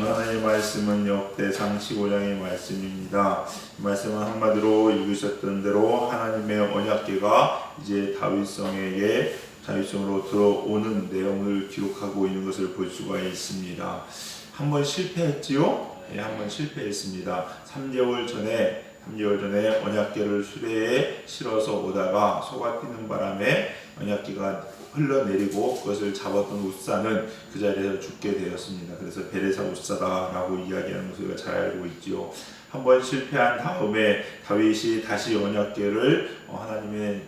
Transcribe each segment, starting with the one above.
오늘 하나님의 말씀은 역대상 15장의 말씀입니다. 이 말씀은 한마디로 읽으셨던 대로 하나님의 언약궤가 이제 다윗성으로 들어오는 내용을 기록하고 있는 것을 볼 수가 있습니다. 한번 실패했지요? 네, 한번 실패했습니다. 3개월 전에 언약궤를 수레에 실어서 오다가 소가 뛰는 바람에 언약궤가 흘러내리고 그것을 잡았던 웃사는 그 자리에서 죽게 되었습니다. 그래서 베레사 웃사다라고 이야기하는 것을 우리가 잘 알고 있지요. 한번 실패한 다음에 다윗이 다시 언약궤를 하나님의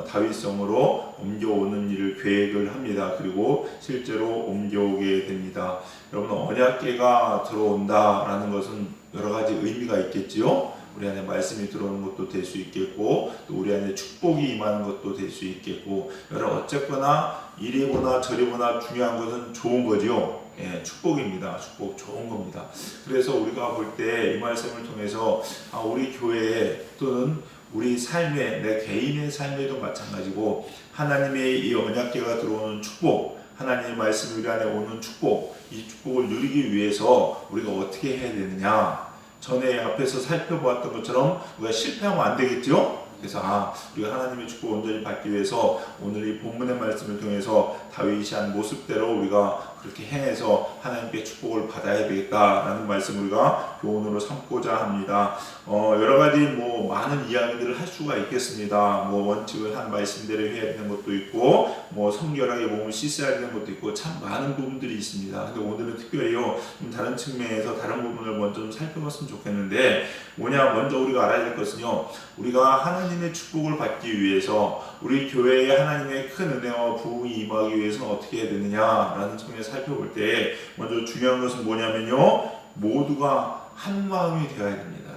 다윗성으로 옮겨오는 일을 계획을 합니다. 그리고 실제로 옮겨오게 됩니다. 여러분, 언약궤가 들어온다라는 것은 여러 가지 의미가 있겠지요. 우리 안에 말씀이 들어오는 것도 될 수 있겠고, 또 우리 안에 축복이 임하는 것도 될 수 있겠고, 여러분 어쨌거나 이리보나 저리보나 중요한 것은 좋은 거죠. 예, 축복입니다. 축복 좋은 겁니다. 그래서 우리가 볼 때 이 말씀을 통해서 우리 교회에 또는 우리 삶에, 내 개인의 삶에도 마찬가지고 하나님의 이 언약궤가 들어오는 축복, 하나님의 말씀이 우리 안에 오는 축복, 이 축복을 누리기 위해서 우리가 어떻게 해야 되느냐, 전에 앞에서 살펴보았던 것처럼 우리가 실패하면 안 되겠죠? 그래서 우리가 하나님의 축복을 온전히 받기 위해서 오늘 이 본문의 말씀을 통해서 다윗이 한 모습대로 우리가 그렇게 행해서 하나님께 축복을 받아야 되겠다라는 말씀을 우리가 교훈으로 삼고자 합니다. 여러 가지 많은 이야기들을 할 수가 있겠습니다. 원칙을 한 말씀대로 해야 되는 것도 있고, 성결하게 몸을 씻어야 되는 것도 있고, 참 많은 부분들이 있습니다. 근데 오늘은 특별히요, 좀 다른 측면에서 다른 부분을 먼저 좀 살펴봤으면 좋겠는데, 먼저 우리가 알아야 될 것은요, 우리가 하나님의 축복을 받기 위해서 우리 교회에 하나님의 큰 은혜와 부흥이 임하기 위해서는 어떻게 해야 되느냐라는 측면에서 살펴볼 때 먼저 중요한 것은 뭐냐면요, 모두가 한 마음이 되어야 됩니다.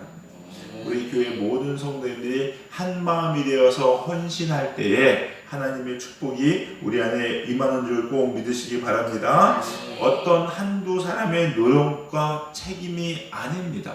우리 교회 모든 성도들이 한 마음이 되어서 헌신할 때에 하나님의 축복이 우리 안에 임하는 줄 꼭 믿으시기 바랍니다. 어떤 한두 사람의 노력과 책임이 아닙니다.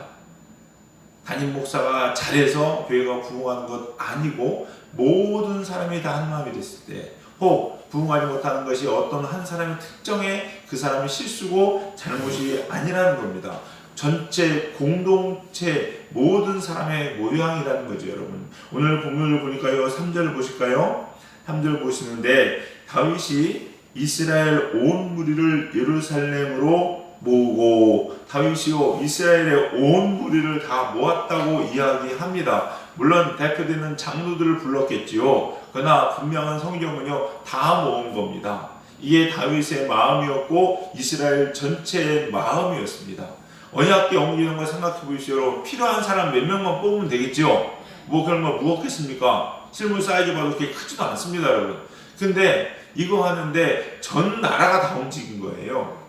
담임 목사가 잘해서 교회가 부흥하는 것 아니고, 모든 사람이 다 한 마음이 됐을 때, 혹 부흥하지 못하는 것이 어떤 한 사람의 특정의 그 사람의 실수고 잘못이 아니라는 겁니다. 전체 공동체 모든 사람의 모양이라는 거죠, 여러분. 오늘 본문을 보니까요, 3절 보실까요? 3절 보시는데, 다윗이 이스라엘 온 무리를 예루살렘으로 모으고, 다윗이요 이스라엘의 온 무리를 다 모았다고 이야기합니다. 물론 대표되는 장로들을 불렀겠지요. 그러나 분명한 성경은요, 다 모은 겁니다. 이게 다윗의 마음이었고 이스라엘 전체의 마음이었습니다. 언약궤 옮기는 걸 생각해 보십시오. 여러분, 필요한 사람 몇 명만 뽑으면 되겠죠. 그러면 무겁겠습니까? 실물 사이즈 봐도 그렇게 크지도 않습니다, 여러분. 근데 이거 하는데 전 나라가 다 움직인 거예요.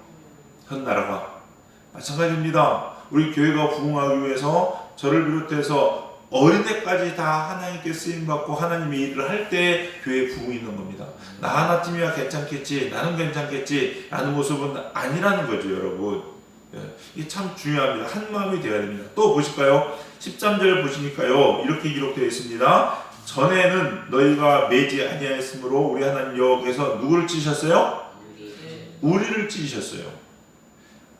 전 나라가. 마찬가지입니다. 우리 교회가 부흥하기 위해서 저를 비롯해서 어린애까지 다 하나님께 쓰임받고 하나님의 일을 할 때 교회에 부흥이 있는 겁니다. 나 하나쯤이야 괜찮겠지, 나는 괜찮겠지 라는 모습은 아니라는 거죠, 여러분. 이게 참 중요합니다. 한 마음이 되어야 됩니다. 또 보실까요? 13절 보시니까요, 이렇게 기록되어 있습니다. 전에는 너희가 매지 아니하였으므로 우리 하나님 여호와께서 누구를 찢으셨어요? 우리를 찢으셨어요.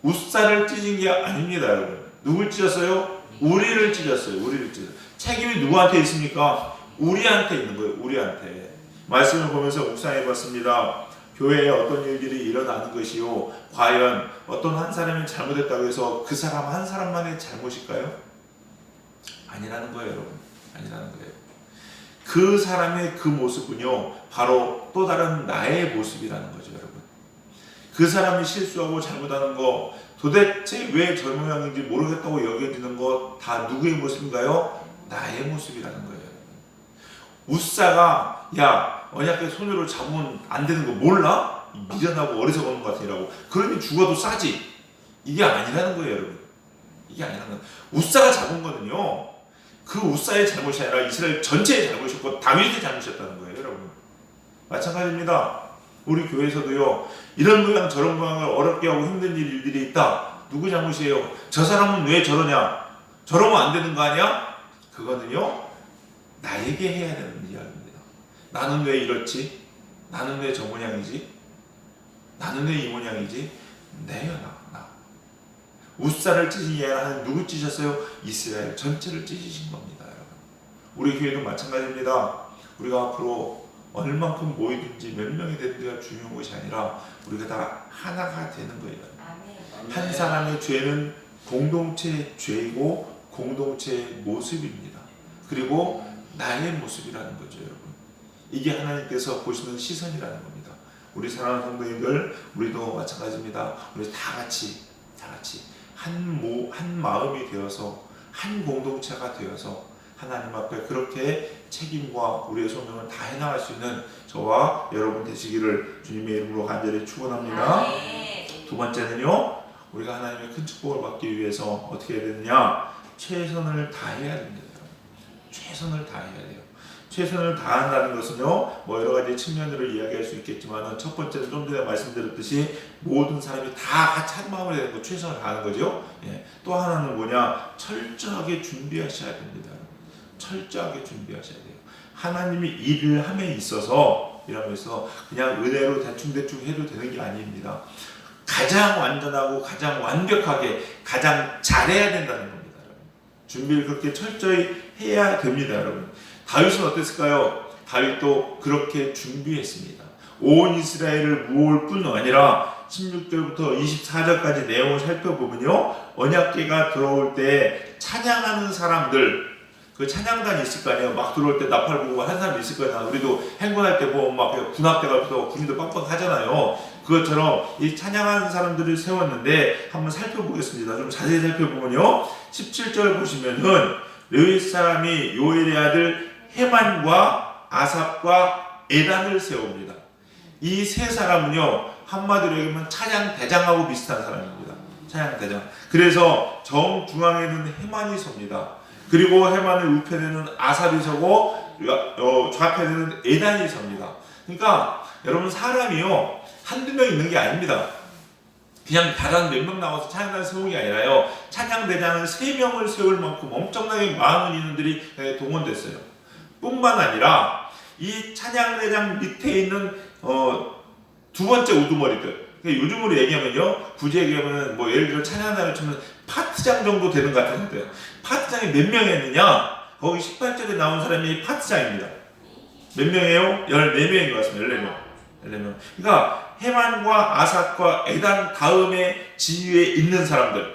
웃사를 찢은 게 아닙니다, 여러분. 누굴 찢었어요? 우리를 찢었어요. 우리를 찢었어요. 책임이 누구한테 있습니까? 우리한테 있는 거예요. 우리한테. 말씀을 보면서 묵상해봤습니다. 교회에 어떤 일들이 일어나는 것이요, 과연 어떤 한 사람이 잘못했다고 해서 그 사람 한 사람만의 잘못일까요? 아니라는 거예요, 여러분. 아니라는 거예요. 그 사람의 그 모습은요, 바로 또 다른 나의 모습이라는 거죠, 여러분. 그 사람이 실수하고 잘못하는 거, 도대체 왜 저 모양인지 모르겠다고 여겨지는 거 다 누구의 모습인가요? 나의 모습이라는 거예요. 웃사가 언약궤 손으로 잡으면 안 되는 거 몰라? 미련하고 어리석은 것 같으라고. 그러니 죽어도 싸지. 이게 아니라는 거예요, 여러분. 이게 아니라는 거예요. 웃사가 잡은 거는요, 그 웃사의 잘못이 아니라 이스라엘 전체의 잘못이었고 다윗의 잘못이었다는 거예요, 여러분. 마찬가지입니다. 우리 교회에서도요, 이런 모양 저런 모양을 어렵게 하고 힘든 일들이 있다. 누구 잘못이에요? 저 사람은 왜 저러냐? 저러면 안 되는 거 아니야? 그거는요, 나에게 해야 되는 이야기입니다. 나는 왜 이렇지? 나는 왜 저 모양이지? 나는 왜 이 모양이지? 내요, 나. 우사를 찢은 예하나님 누구 찢으셨어요? 이스라엘 전체를 찢으신 겁니다, 여러분. 우리 교회도 마찬가지입니다. 우리가 앞으로 얼만큼 모이든지 몇 명이 되는지가 중요한 것이 아니라 우리가 다 하나가 되는 거예요. 한 사람의 죄는 공동체의 죄이고 공동체의 모습입니다. 그리고 나의 모습이라는 거죠, 여러분. 이게 하나님께서 보시는 시선이라는 겁니다. 우리 사랑하는 성도님들, 우리도 마찬가지입니다. 우리 다 같이 한 마음이 되어서 한 공동체가 되어서 하나님 앞에 그렇게 책임과 우리의 소명을 다 해나갈 수 있는 저와 여러분 되시기를 주님의 이름으로 간절히 축원합니다. 두 번째는요, 우리가 하나님의 큰 축복을 받기 위해서 어떻게 해야 되느냐? 최선을 다해야 됩니다. 최선을 다해야 돼요. 최선을 다한다는 것은요, 뭐 여러 가지 측면으로 이야기할 수 있겠지만, 첫 번째는 좀 전에 말씀드렸듯이 모든 사람이 다 같이 한 마음을 내는 거, 최선을 다하는 거죠. 예. 또 하나는 뭐냐? 철저하게 준비하셔야 됩니다. 철저하게 준비하셔야 돼요. 하나님이 일을 함에 있어서 이러면서 그냥 은혜로 대충 해도 되는 게 아닙니다. 가장 완전하고 가장 완벽하게 가장 잘해야 된다는 겁니다. 준비를 그렇게 철저히 해야 됩니다, 여러분. 다윗은 어땠을까요? 다윗도 그렇게 준비했습니다. 온 이스라엘을 모을 뿐 아니라 16절부터 24절까지 내용을 살펴보면요, 언약궤가 들어올 때 찬양하는 사람들, 그 찬양단이 있을 거 아니에요. 막 들어올 때 나팔 불고 하는 사람이 있을 거잖아요. 우리도 행군할 때 보면 막 군악대 가서 군인들 빡빡 하잖아요. 그것처럼 이 찬양하는 사람들을 세웠는데 한번 살펴보겠습니다. 좀 자세히 살펴보면요, 17절 보시면은 르윗 사람이 요엘의 아들 헤만과 아삽과 에단을 세웁니다. 이 세 사람은요, 한마디로 얘기하면 찬양 대장하고 비슷한 사람입니다. 찬양 대장. 그래서 정중앙에는 헤만이 섭니다. 그리고 헤만을 우편에는 아삽이 서고 좌편에는 에단이 섭니다. 그러니까 여러분, 사람이요 한두 명 있는 게 아닙니다. 그냥 다른 몇 명 나와서 찬양단 세우는 게 아니라요, 찬양대장은 3명을 세울 만큼 엄청나게 많은 인원들이 동원됐어요. 뿐만 아니라 이 찬양대장 밑에 있는 두 번째 우두머리들, 요즘으로 얘기하면요, 굳이 얘기하면 뭐 예를 들어 찬양단을 치면 파트장 정도 되는 것 같은데, 파트장이 몇 명이었느냐? 거기 18절에 나온 사람이 파트장입니다. 몇 명이에요? 14명인 것 같습니다. 14명. 그러니까 헤만과 아삭과 에단 다음에 지위에 있는 사람들,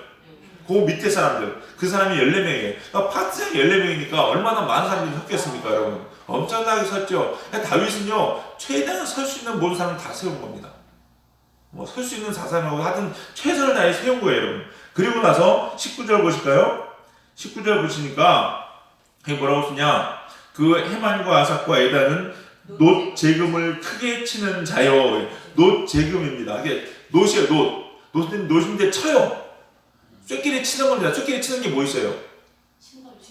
그 밑에 사람들, 그 사람이 14명이에요. 그러니까 파트장이 14명이니까 얼마나 많은 사람들이 섰겠습니까, 여러분? 엄청나게 섰죠. 다윗은요, 최대한 설 수 있는 모든 사람을 다 세운 겁니다. 뭐 설 수 있는 사람하고 하여튼 최선을 다해 세운 거예요, 여러분. 그리고 나서 19절 보실까요? 19절 보시니까 이게 뭐라고 쓰냐? 그 헤만과 아삭과 에단은 놋 재금을 크게 치는 자요. 놋 재금입니다. 이게 놋이에요, 놋. 놋인데 쳐요. 쇳끼리 치는 겁니다. 쇳끼리 치는 게 뭐 있어요?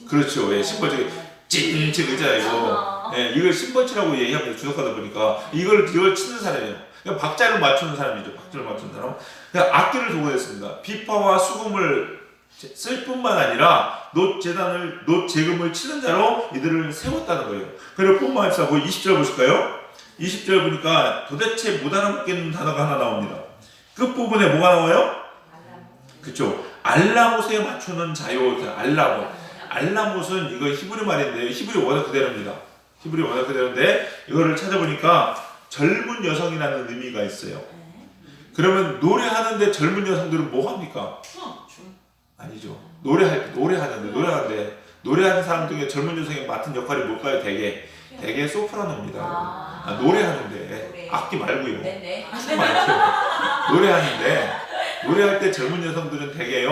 그렇죠. 예, 심벌치기. 찐치 의자 이거. 예, 이걸 심벌치라고 얘기합니다. 주석가다 보니까 이걸 치는 사람이에요. 그러니까 박자를 맞추는 사람이죠. 박자를 맞추는 사람. 그러니까 악기를 도구했습니다. 비파와 수금을 쓸 뿐만 아니라 놋 재금을 치는 자로 이들을 세웠다는 거예요. 그리고 뿐만 아니라 20절 보실까요? 20절 보니까 도대체 못 알아듣겠는 단어가 하나 나옵니다. 끝부분에 뭐가 나와요? 그쵸. 알라못에 맞추는 자요. 알라못은 이거 히브리 말인데요. 히브리 원어 그대로입니다. 히브리 원어 그대로인데 이거를 찾아보니까 젊은 여성이라는 의미가 있어요. 그러면 노래하는데 젊은 여성들은 뭐 합니까? 아니죠. 노래하는데 노래하는 사람 중에 젊은 여성이 맡은 역할이 뭘까요? 대개 소프라노입니다. 노래하는데 악기 말고요. 악기 말고요. 노래할 때 젊은 여성들은 대개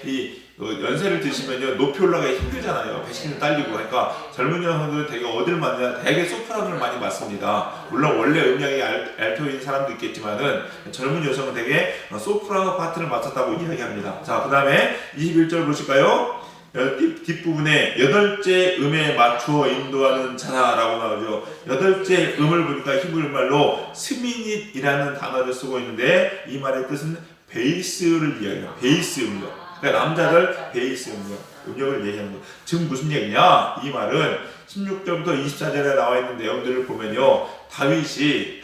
이 연세를 드시면요, 높이 올라가기 힘들잖아요. 배신을 딸리고. 그러니까 젊은 여성들은 되게 어딜 맡냐? 되게 소프라노를 많이 맡습니다. 물론 원래 음량이 알토인 사람도 있겠지만은 젊은 여성은 되게 소프라노 파트를 맡았다고 이야기합니다. 자, 그 다음에 21절 보실까요? 뒷부분에 8째 음에 맞추어 인도하는 자라고 나오죠. 8째 음을 보니까 히브리 말로 스미닛이라는 단어를 쓰고 있는데 이 말의 뜻은 베이스를 이야기해요. 베이스 음력. 그러니까 남자들 베이스 음력을 얘기하는 거예요. 즉 무슨 얘기냐? 이 말은 16절부터 24절에 나와 있는 내용들을 보면요, 다윗이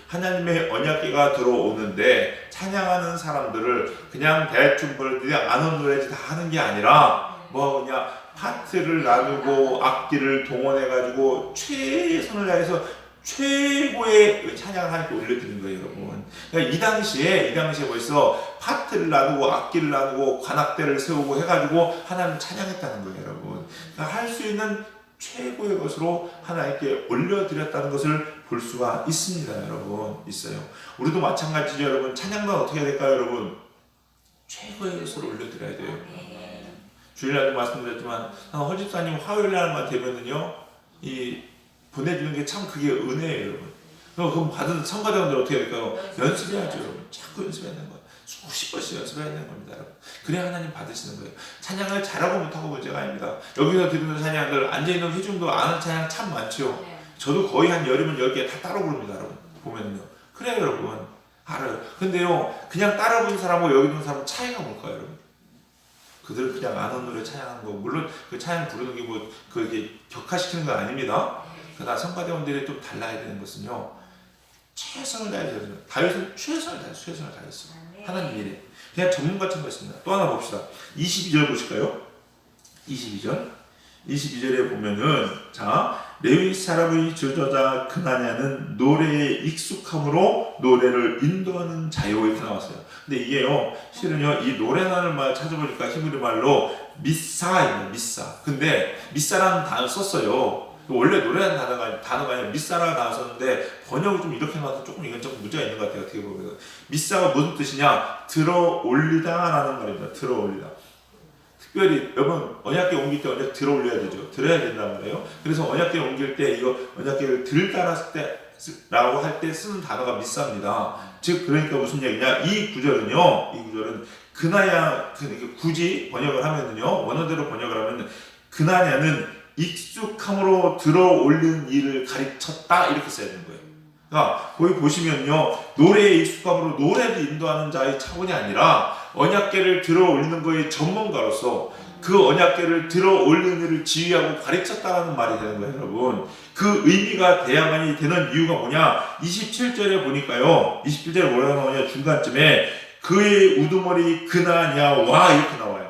하나님의 언약궤가 들어오는데 찬양하는 사람들을 그냥 대충 그냥 아는 노래지 다 하는 게 아니라 뭐 그냥 파트를 나누고 악기를 동원해가지고 최선을 다해서 최고의 찬양을 하나님께 올려드린 거예요, 여러분. 그러니까 이 당시에 벌써 파트를 나누고 악기를 나누고 관악대를 세우고 해가지고 하나님을 찬양했다는 거예요, 여러분. 그러니까 할 수 있는 최고의 것으로 하나님께 올려드렸다는 것을 볼 수가 있습니다, 여러분. 있어요. 우리도 마찬가지죠, 여러분. 찬양만 어떻게 해야 될까요, 여러분? 최고의 것으로 올려드려야 돼요. 주일날도 말씀드렸지만 허집사님 화요일날만 되면은요, 이 보내주는 게 참 그게 은혜예요, 여러분. 그럼 받은 성가대원들 어떻게 해야 될까요? 연습해야죠, 여러분. 자꾸 연습해야 되는 거예요. 수십 번씩 연습해야 되는 겁니다, 여러분. 그래야 하나님 받으시는 거예요. 찬양을 잘하고 못하고 문제가 아닙니다. 여기서 드리는 찬양들, 앉아있는 회중도 아는 찬양 참 많죠. 저도 거의 한 열이면 10개 다 따로 부릅니다, 여러분. 보면요. 그래요, 여러분. 알아요. 근데요, 그냥 따라 부르는 사람하고 여기 있는 사람은 차이가 뭘까요, 여러분? 그들은 그냥 아는 노래 찬양하는 거, 물론 그 찬양 부르는 게 뭐 그게 격화시키는 건 아닙니다. 그러나 성가대원들이 좀 달라야 되는 것은요, 최선을 다해서 다윗은 최선을 다했어. 하나님 일에 그냥 전문가처럼 했습니다. 또 하나 봅시다. 22절 보실까요? 22절에 보면은 자, 레위 사람의 저저자 그나냐는 노래에 익숙함으로 노래를 인도하는 자요, 이렇게 나왔어요. 근데 이게요, 실은요, 이 노래라는 말 찾아보니까 히브리 말로 미사예요, 미사. 근데 미사라는 단어 썼어요. 원래 노래라는 단어가 아니라 미사라는 단어 썼는데 번역을 좀 이렇게 나와서 조금 이건 좀 문제가 있는 것 같아요. 어떻게 보면 미사가 무슨 뜻이냐? 들어 올리다라는 말입니다. 들어 올리다. 특별히 여러분 언약궤 옮길 때 언약 들어 올려야 되죠. 들어야 된다는 말이에요. 그래서 언약궤 옮길 때 이거 언약궤를 들달았을 때 라고 할 때 쓰는 단어가 미사입니다. 즉 그러니까 무슨 얘기냐? 이 구절은 그나야, 굳이 번역을 하면은요, 원어대로 번역을 하면 그나냐는 익숙함으로 들어 올리는 일을 가르쳤다, 이렇게 써야 되는 거예요. 그러니까 거기 보시면요, 노래의 익숙함으로 노래를 인도하는 자의 차원이 아니라 언약궤를 들어 올리는 거의 전문가로서 그 언약궤를 들어 올리는 일을 지휘하고 가르쳤다는 말이 되는 거예요, 여러분. 그 의미가 돼야만이 되는 이유가 뭐냐? 27절에 보니까요, 27절에 뭐라고 나오냐? 중간쯤에 그의 우두머리 그나냐와 이렇게 나와요.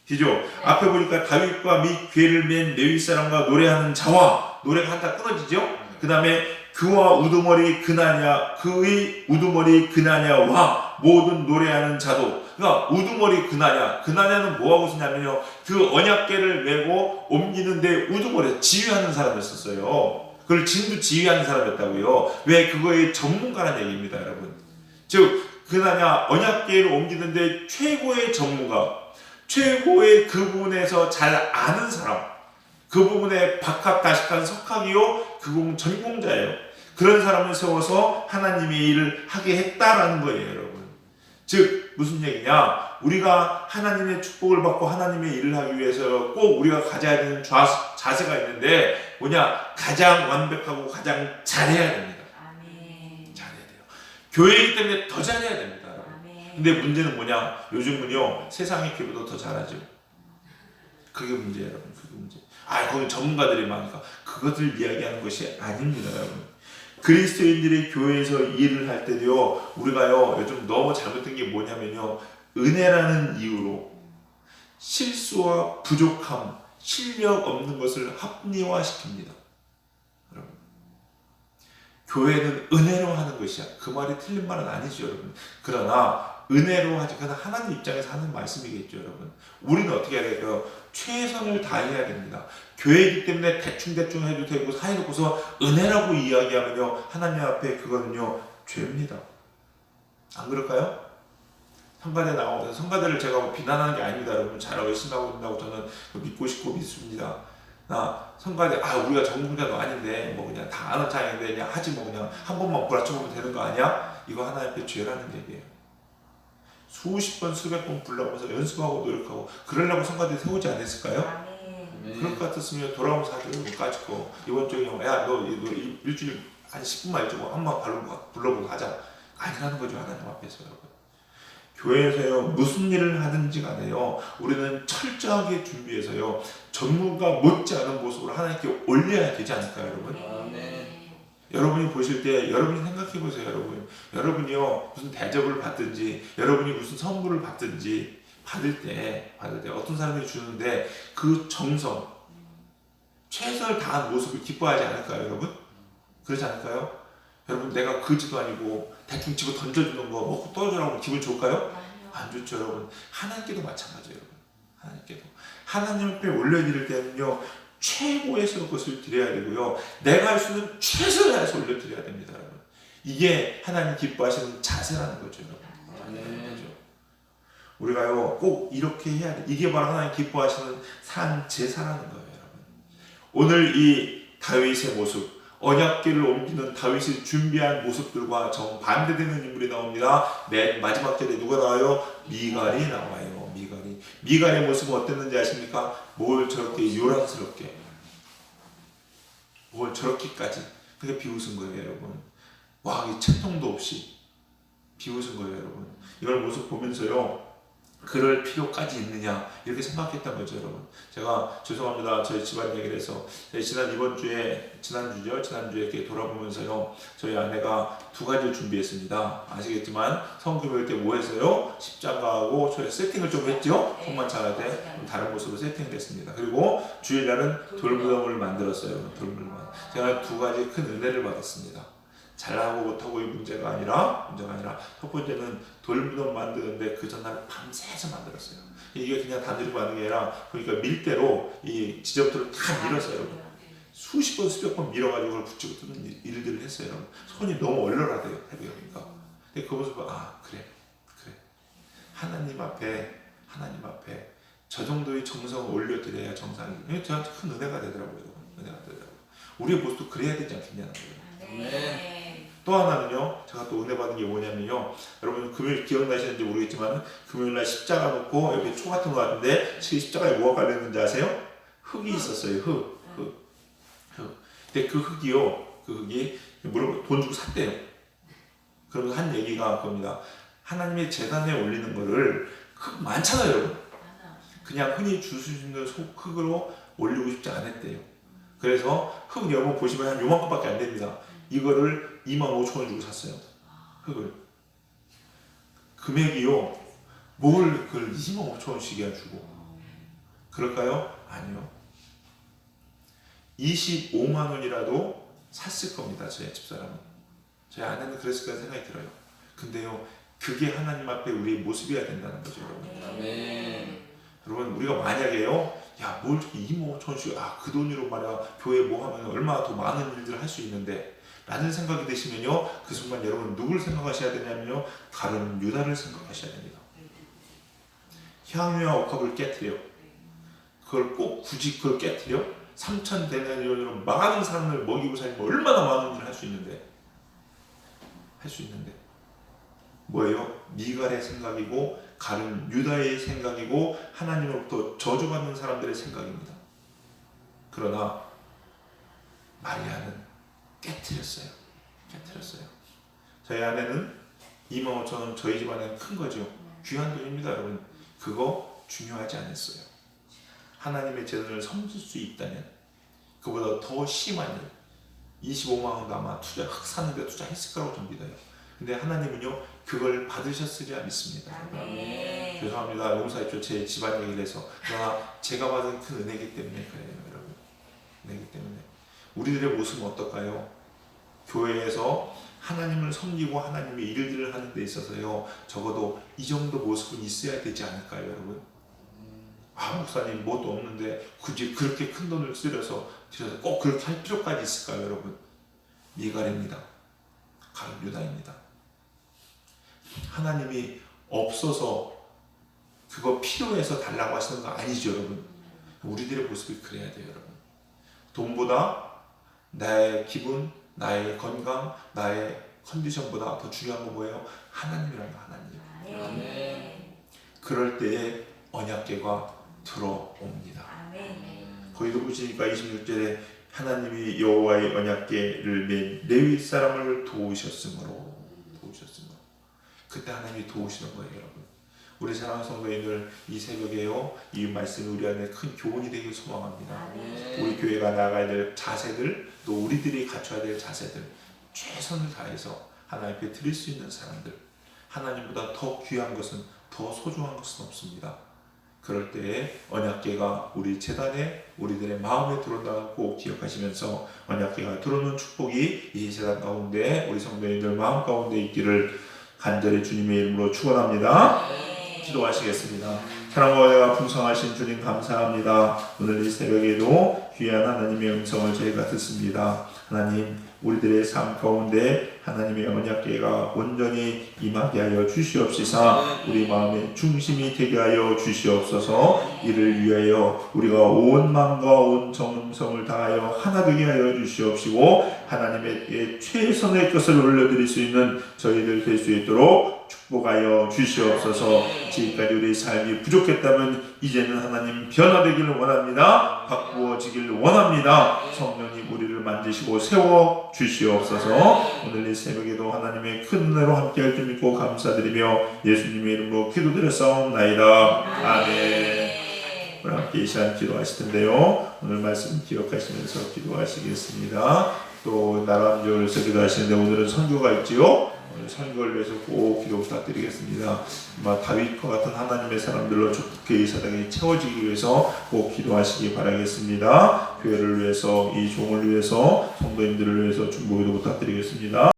그죠? 앞에 보니까 다윗과 및 궤를 맨 레위 사람과 노래하는 자와, 노래가 한타 끊어지죠? 그 다음에 그와 우두머리 그나냐, 그의 우두머리 그나냐와 모든 노래하는 자도. 그러니까 우두머리 그나냐는 뭐하고 쓰냐면요, 그 언약궤를 메고 옮기는데 우두머리 지휘하는 사람이었어요. 그걸 진도 지휘하는 사람이었다고요. 왜? 그거의 전문가라는 얘기입니다, 여러분. 즉 그나냐, 언약궤를 옮기는데 최고의 전문가, 최고의 그 부분에서 잘 아는 사람, 그 부분에 박학다식한 석학이요, 그 부분 전공자예요. 그런 사람을 세워서 하나님의 일을 하게 했다라는 거예요, 여러분. 즉 무슨 얘기냐? 우리가 하나님의 축복을 받고 하나님의 일을 하기 위해서 꼭 우리가 가져야 되는 자세가 있는데 뭐냐? 가장 완벽하고 가장 잘해야 됩니다. 아멘. 잘해야 돼요. 교회이기 때문에 더 잘해야 됩니다. 근데 문제는 뭐냐? 요즘은요, 세상의 교회보다 더 잘하죠. 그게 문제예요, 여러분. 그게 문제. 거기 전문가들이 많으니까 그것을 이야기하는 것이 아닙니다, 여러분. 그리스도인들이 교회에서 일을 할 때도요, 우리가요, 요즘 너무 잘못된 게 뭐냐면요, 은혜라는 이유로 실수와 부족함, 실력 없는 것을 합리화시킵니다. 여러분, 교회는 은혜로 하는 것이야. 그 말이 틀린 말은 아니죠, 여러분. 그러나 은혜로 하지, 그러나 하나님 입장에서 하는 말씀이겠죠, 여러분. 우리는 어떻게 해야 될까요? 최선을 다해야 됩니다. 교회이기 때문에 대충 해도 되고 해놓고서 은혜라고 이야기하면요, 하나님 앞에 그거는요, 죄입니다. 안 그럴까요? 성가대 나오면서, 성가대를 제가 뭐 비난하는 게 아닙니다, 여러분. 잘하고 열심히 하고 있다고 저는 믿고 싶고 믿습니다. 나 성가대, 우리가 전문가도 아닌데 뭐 그냥 다 아는 차이인데 그냥 하지, 뭐 그냥 한 번만 불라쳐보면 되는 거 아니야? 이거 하나님 앞에 죄라는 얘기예요. 수십 번, 수백 번 불러보면서 연습하고 노력하고 그러려고 성가대 세우지 않았을까요? 그럴 것 같았으면 돌아오면서 하죠. 까짓거 이번 주에 야, 너 일주일 한 10분만 일주고 한번 불러보고 하자. 아니라는 거죠, 하나님 앞에서. 여러분. 교회에서요 무슨 일을 하든지 간에요 우리는 철저하게 준비해서요 전문가 못지않은 모습으로 하나님께 올려야 되지 않을까요, 여러분? 아멘. 여러분이 보실 때 여러분이 생각해 보세요, 여러분. 여러분이요 무슨 대접을 받든지 여러분이 무슨 선물을 받든지 받을 때 어떤 사람이 주는데 그 정성 최선을 다한 모습을 기뻐하지 않을까요, 여러분? 그렇지 않을까요? 여러분 내가 거지도 아니고 대충 집어 던져주는 거 먹고 떨어져라고 기분 좋을까요? 안 좋죠, 여러분. 하나님께도 마찬가지예요, 여러분. 하나님께도 하나님 앞에 올려드릴 때는요 최고의 것을 드려야 되고요 내가 할 수 있는 최선을 다해서 올려드려야 됩니다, 여러분. 이게 하나님 기뻐하시는 자세라는 거죠, 여러분. 아멘. 우리가요 꼭 이렇게 해야 돼. 이게 바로 하나님 기뻐하시는 산 제사라는 거예요, 여러분. 오늘 이 다윗의 모습, 언약궤를 옮기는 다윗이 준비한 모습들과 정반대되는 인물이 나옵니다. 맨 마지막 절에 누가 나와요? 미갈이 나와요. 미갈의 모습은 어땠는지 아십니까? 뭘 저렇게 요란스럽게, 뭘 저렇게까지 그게 비웃은 거예요, 여러분. 와, 이 채통도 없이 비웃은 거예요, 여러분. 이걸 모습 보면서요 그럴 필요까지 있느냐 이렇게 생각했던 거죠, 여러분. 제가 죄송합니다. 저희 집안 얘기를 해서 지난주에 이렇게 돌아보면서요 저희 아내가 두 가지를 준비했습니다. 아시겠지만 성금요일 때 뭐 했어요? 십자가하고 저희 세팅을 좀 했죠. 손만 잘하되 좀 다른 모습으로 세팅을 했습니다. 그리고 주일날은 돌무덤을 만들었어요. 돌무덤. 제가 두 가지 큰 은혜를 받았습니다. 잘하고 못하고의 문제가 아니라 첫 번째는 돌무덤 만드는데 그 전날 밤새서 만들었어요. 이게 그냥 단순히 만든 게 아니라 그러니까 밀대로 이 지점들을 다 밀었어요. 수십 번 수백 번 밀어가지고 그걸 붙이고 뜯는 일들을 했어요. 손이 너무 얼얼하대요, 해보니까. 근데 그 모습을 그래 하나님 앞에 저 정도의 정성을 올려드려야 정상이 저한테 큰 은혜가 되더라고요. 우리의 모습도 그래야 되지 않겠냐는 거예요. 아멘. 또 하나는요, 제가 또 은혜 받은 게 뭐냐면요, 여러분 금요일 기억나시는지 모르겠지만 금요일날 십자가 놓고 여기 초 같은 거 같은데 십자가에 뭐가 깔렸는지 아세요? 흙이 있었어요. 흙. 근데 그 흙이 물론 돈 주고 샀대요. 그러면서 한 얘기가 그겁니다. 하나님의 제단에 올리는 거를 흙 많잖아요, 여러분. 그냥 흔히 줄 수 있는 흙으로 올리고 싶지 않았대요. 그래서 흙 여러분 보시면 한 요만큼밖에 안 됩니다. 이거를 25,000원 주고 샀어요. 흙을. 금액이요. 뭘 그걸 250,000원씩이야 주고. 그럴까요? 아니요. 25만 원이라도 샀을 겁니다. 저희 집사람은. 저희 아내는 그랬을 거라 생각이 들어요. 근데요. 그게 하나님 앞에 우리의 모습이어야 된다는 거죠, 여러분. 아멘. 여러분 우리가 만약에요. 야, 뭘 이렇게 25,000원씩 그 돈으로 말이야 교회 뭐 하면 얼마나 더 많은 일들을 할 수 있는데 라는 생각이 드시면요 그 순간 여러분 누구를 생각하셔야 되냐면요 다른 유다를 생각하셔야 됩니다. 향유와 옥합을 깨트려 그걸 꼭 굳이 그걸 깨트려 3,000데나리온으로 많은 사람을 먹이고 살면 얼마나 많은 일을 할 수 있는데 뭐예요? 미갈의 생각이고 가룟 유다의 생각이고 하나님으로부터 저주받는 사람들의 생각입니다. 그러나 마리아는 깨트렸어요. 저희 아내는 25,000원 저희 집안에는 큰 거죠. 귀한 돈입니다, 여러분. 그거 중요하지 않았어요. 하나님의 재단을 섬길 수 있다면 그보다 더 심한 일 25만 원도 아마 흙 사는데 투자했을 거라고 좀 믿어요. 근데 하나님은요 그걸 받으셨으리라 믿습니다. 아멘. 죄송합니다. 용서해줘 제 집안 얘기를 해서. 그러나 제가 받은 큰 은혜이기 때문에 그래요, 여러분. 은혜이기 때문에 우리들의 모습은 어떨까요? 교회에서 하나님을 섬기고 하나님의 일들을 하는 데 있어서요 적어도 이 정도 모습은 있어야 되지 않을까요, 여러분? 목사님 뭣도 없는데 굳이 그렇게 큰 돈을 들여서 꼭 그렇게 할 필요까지 있을까요, 여러분? 미갈입니다. 가룟 유다입니다. 하나님이 없어서 그거 필요해서 달라고 하시는 거 아니죠, 여러분. 우리들의 모습이 그래야 돼요, 여러분. 돈보다 나의 기분, 나의 건강, 나의 컨디션보다 더 중요한 건 뭐예요? 하나님이라는 거, 하나님. 아멘. 그럴 때에 언약궤가 들어옵니다. 아멘. 거기도 보시니까 26절에 하나님이 여호와의 언약궤를 맨 레위 사람을 도우셨으므로 그때 하나님이 도우시는 거예요, 여러분. 우리 사랑하는 성도님들 이 새벽에요 이 말씀이 우리 안에 큰 교훈이 되길 소망합니다. 아멘. 우리 교회가 나가야 될 자세들 또 우리들이 갖춰야 될 자세들 최선을 다해서 하나님 앞에 드릴 수 있는 사람들 하나님보다 더 귀한 것은 더 소중한 것은 없습니다. 그럴 때에 언약궤가 우리 제단에 우리들의 마음에 들어온다는 꼭 기억하시면서 언약궤가 들어오는 축복이 이 제단 가운데 우리 성도님들 마음 가운데 있기를 간절히 주님의 이름으로 축원합니다. 기도하시겠습니다. 사랑과 은혜가 풍성하신 주님 감사합니다. 오늘 이 새벽에도 귀한 하나님의 음성을 저희가 듣습니다. 하나님 우리들의 삶 가운데 하나님의 언약궤가 온전히 임하게 하여 주시옵시사 우리 마음의 중심이 되게 하여 주시옵소서. 이를 위하여 우리가 온 마음과 온 정성을 다하여 하나 되게 하여 주시옵시고 하나님의 최선의 것을 올려드릴 수 있는 저희들 될 수 있도록 축복하여 주시옵소서. 지금까지 우리 삶이 부족했다면 이제는 하나님 변화되기를 원합니다. 바꾸어지기를 원합니다. 성령님 우리를 만지시고 세워 주시옵소서. 오늘 이 새벽에도 하나님의 큰 은혜로 함께할 줄 믿고 감사드리며 예수님의 이름으로 기도드렸사옵나이다. 아멘. 우리 함께 이 시간 기도하실 텐데요. 오늘 말씀 기억하시면서 기도하시겠습니다. 또 나라함절에서 기도하시는데 오늘은 선교가 있지요. 선거를 위해서 꼭 기도 부탁드리겠습니다. 다윗과 같은 하나님의 사람들로 좋게 이 사당이 채워지기 위해서 꼭 기도하시기 바라겠습니다. 교회를 위해서 이 종을 위해서 성도님들을 위해서 중보기도 부탁드리겠습니다.